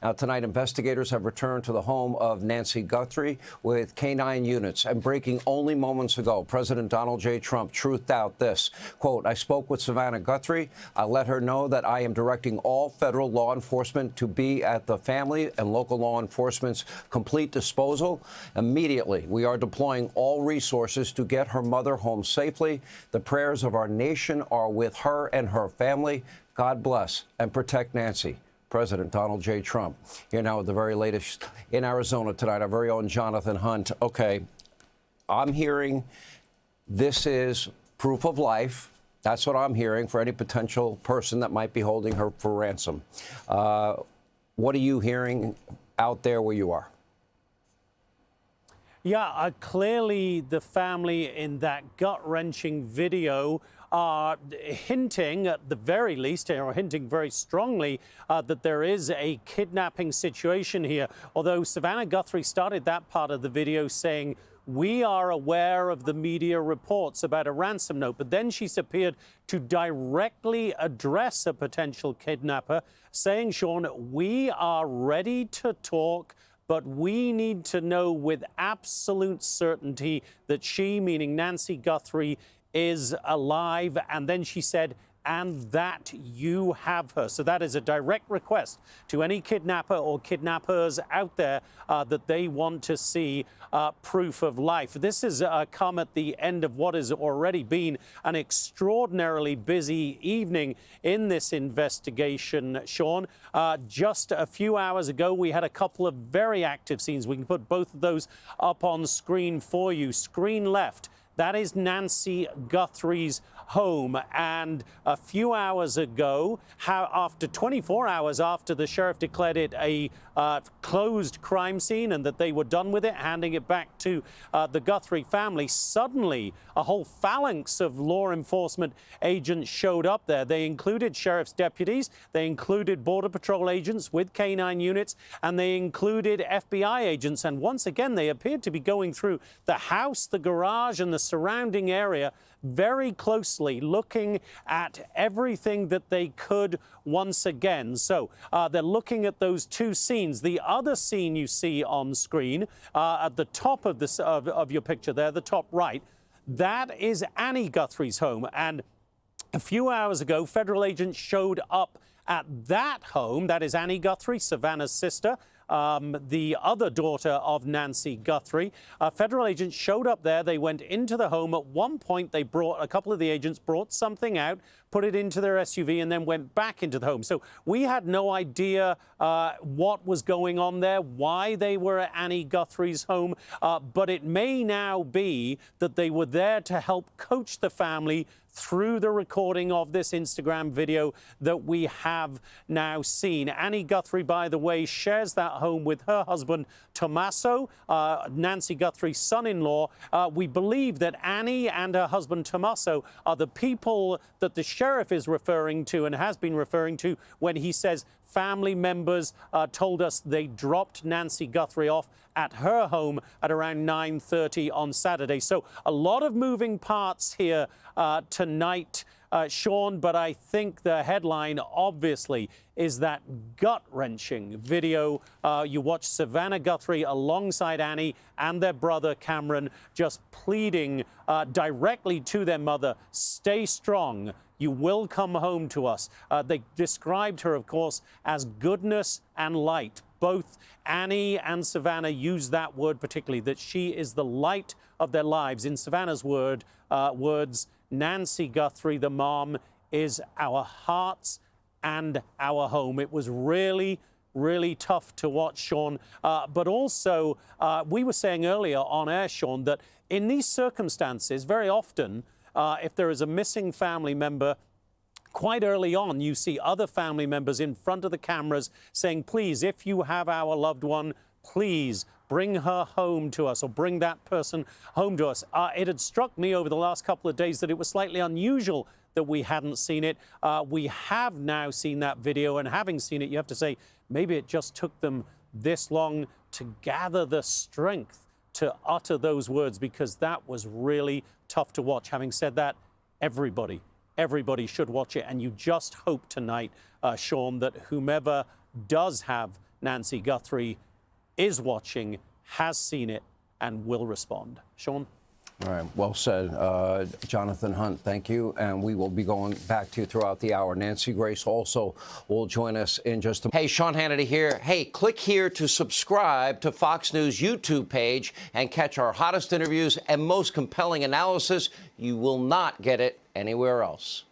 Now, tonight, investigators have returned to the home of Nancy Guthrie with K-9 units. And breaking only moments ago, President Donald J. Trump truthed out this, quote, "I spoke with Savannah Guthrie. I let her know that I am directing all federal law enforcement to be at the family and local law enforcement's complete disposal. Immediately, we are deploying all resources to get her mother home safely. The prayers of our nation are with her and her family. God bless and protect Nancy." President Donald J. Trump. Here now with the very latest in Arizona tonight, our very own Jonathan Hunt. Okay, I'm hearing this is proof of life. That's what I'm hearing for any potential person that might be holding her for ransom. What are you hearing out there where you are? Yeah, clearly the family in that gut-wrenching video are hinting, at the very least, or hinting very strongly, that there is a kidnapping situation here. Although Savannah Guthrie started that part of the video saying, "We are aware of the media reports about a ransom note," but then she's appeared to directly address a potential kidnapper, saying, Sean, "We are ready to talk, but we need to know with absolute certainty that she," meaning Nancy Guthrie, "is alive." And then she said, "and that you have her." So that is a direct request to any kidnapper or kidnappers out there that they want to see proof of life. This has come at the end of what has already been an extraordinarily busy evening in this investigation, Sean. Just a few hours ago, we had a couple of very active scenes. We can put both of those up on screen for you. Screen left. That is Nancy Guthrie's home. And a few hours ago, after 24 hours after the sheriff declared it a closed crime scene and that they were done with it, handing it back to the Guthrie family, suddenly a whole phalanx of law enforcement agents showed up there. They included sheriff's deputies, they included Border Patrol agents with K-9 units, and they included FBI agents. And once again, they appeared to be going through the house, the garage, and the surrounding area very closely, looking at everything that they could once again. So they're looking at those two scenes. The other scene you see on screen at the top of this of your picture there, the top right, that is Annie Guthrie's home. And a few hours ago, federal agents showed up at that home. That is Annie Guthrie, Savannah's sister, the other daughter of Nancy Guthrie. Federal agents showed up there. They went into the home. At one point, a couple of the agents brought something out, put it into their SUV, and then went back into the home. So we had no idea what was going on there, why they were at Annie Guthrie's home, but it may now be that they were there to help coach the family through the recording of this Instagram video that we have now seen. Annie Guthrie, by the way, shares that home with her husband, Tommaso, Nancy Guthrie's son-in-law. We believe that Annie and her husband, Tommaso, are the people that the sheriff is referring to and has been referring to when he says family members told us they dropped Nancy Guthrie off at her home at around 9:30 on Saturday. So a lot of moving parts here tonight, Sean, but I think the headline, obviously, is that gut-wrenching video. You watch Savannah Guthrie alongside Annie and their brother Cameron just pleading directly to their mother, "Stay strong. You will come home to us." They described her, of course, as goodness and light. Both Annie and Savannah use that word particularly, that she is the light of their lives. In Savannah's words, Nancy Guthrie, the mom, is our hearts and our home. It was really, really tough to watch, Sean. But also, we were saying earlier on air, Sean, that in these circumstances, very often, if there is a missing family member, quite early on, you see other family members in front of the cameras saying, "Please, if you have our loved one, please bring her home to us," or "bring that person home to us." It had struck me over the last couple of days that it was slightly unusual that we hadn't seen it. We have now seen that video, and having seen it, you have to say, maybe it just took them this long to gather the strength to utter those words, because that was really tough to watch. Having said that, everybody should watch it. And you just hope tonight, Sean, that whomever does have Nancy Guthrie is watching, has seen it, and will respond. Sean? All right, well said. Jonathan Hunt, thank you. And we will be going back to you throughout the hour. Nancy Grace also will join us in just a moment. Hey, Sean Hannity here. Hey, click here to subscribe to Fox News YouTube page and catch our hottest interviews and most compelling analysis. You will not get it anywhere else.